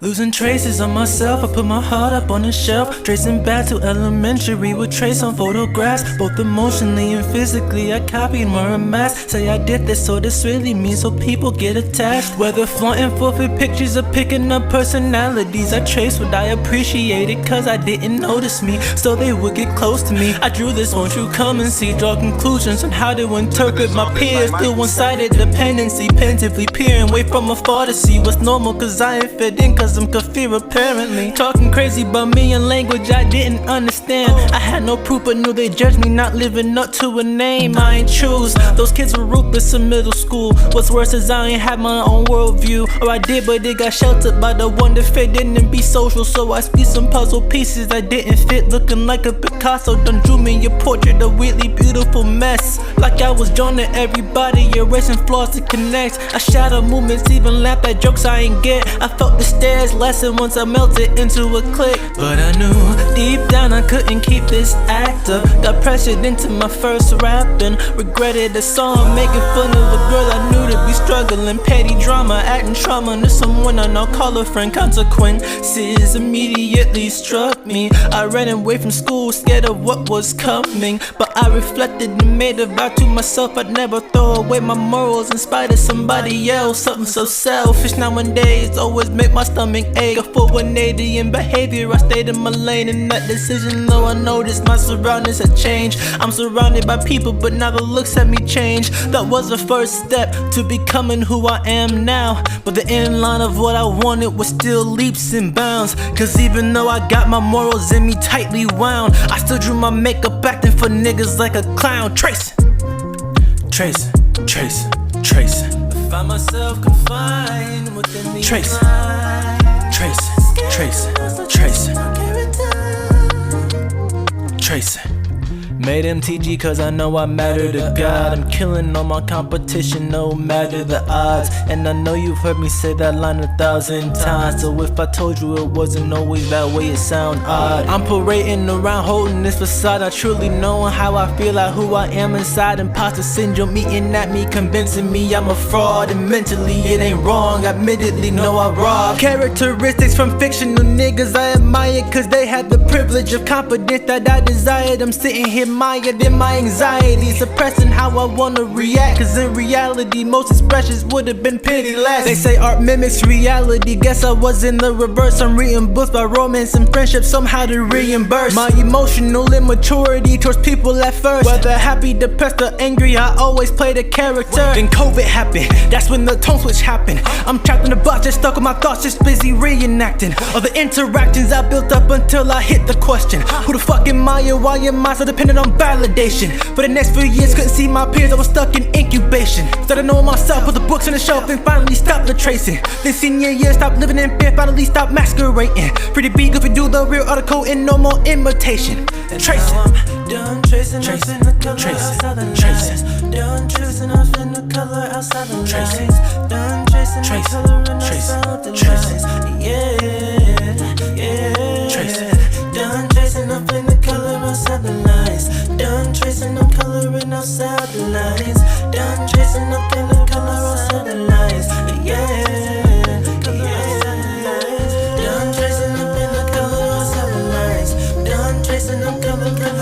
Losing traces of myself, I put my heart up on the shelf. Tracing back to elementary with trace on photographs. Both emotionally and physically, I copied more a mask. Say I did this, so this really means so people get attached. Whether flaunting forfeit pictures or picking up personalities, I trace what I appreciated cause I didn't notice me, so they would get close to me. I drew this, won't you come and see? Draw conclusions on how to interpret my peers. Still one-sided dependency, pensive peering way from afar to see what's normal cause I ain't fit in cause I'm kafir apparently. Talking crazy about me in language I didn't understand. I had no proof but knew they judged me not living up to a name I ain't choose. Those kids were ruthless in middle school. What's worse is I ain't had my own worldview, or I did but it got sheltered by the one that fit didn't be social. So I speak some puzzle pieces that didn't fit, looking like a Picasso done drew me a portrait, a weirdly beautiful mess. Like I was drawn to everybody, erasing flaws to connect. I shadow movements, even laugh at jokes I ain't get. I felt the stairs lessen once I melted into a click. But I knew deep down I couldn't keep this act up. Got pressured into my first rap and regretted the song, making fun of a girl I knew to be struggling. Petty drama, acting trauma to someone I now call a friend. Consequences immediately struck me. I ran away from school, scared of what was coming. But I reflected and made a vow to myself I'd never throw away my morals in spite of somebody else. Something so selfish nowadays always make my stomach ache. A full 180 in behavior, I stayed in my lane. In that decision, though I noticed my surroundings had changed. I'm surrounded by people, but now the looks at me change. That was the first step to becoming who I am now. But the end line of what I wanted was still leaps and bounds. Cause even though I got my morals in me tightly wound, I still drew my makeup acting for niggas like a clown. Tracing, tracing, tracing, tracing. I find myself confined within these tracing, tracing, tracing, tracing, tracing. Made M.T.G cause I know I matter to God. I'm killing all my competition no matter the odds. And I know you've heard me say that line 1,000 times. So if I told you it wasn't always that way, it sound odd. I'm parading around holding this facade, not truly knowing how I feel, like who I am inside. Imposter syndrome eating at me, convincing me I'm a fraud. And mentally it ain't wrong, admittedly no I rob. Characteristics from fictional niggas I admire cause they had the privilege of confidence that I desired. I'm sitting here mired in my anxiety, suppressing how I wanna react. Cause in reality, most expressions would've been pitiless. They say art mimics reality, guess I was in the reverse. I'm reading books by romance and friendship, somehow to reimburse my emotional immaturity towards people at first. Whether happy, depressed, or angry, I always played a character. Then COVID happened, that's when the tone switch happened. I'm trapped in the box, just stuck with my thoughts, just busy reenacting all the interactions I built up until I hit the question: who the fuck am I and why am I so dependent on validation? For the next few years, couldn't see my peers, I was stuck in incubation. Started knowing myself, put the books on the shelf and finally stopped the tracing. Then senior year, stopped living in fear, finally stopped masquerading. Free to be goofy, do the real article and no more imitation. Tracing, done tracing, tracing, up in the color tracing, outside the tracing, lines. Done tracing up in the color outside the tracing, lines. Done tracing, tracing, the color tracing, outside the tracing, lines. Yeah, yeah. tracing. Done tracing up in the color outside the lines. Done tracing up coloring outside the lines. Done tracing up in the color outside the lines. Yeah, yeah. Done tracing up in the color outside the lines. Done tracing up color.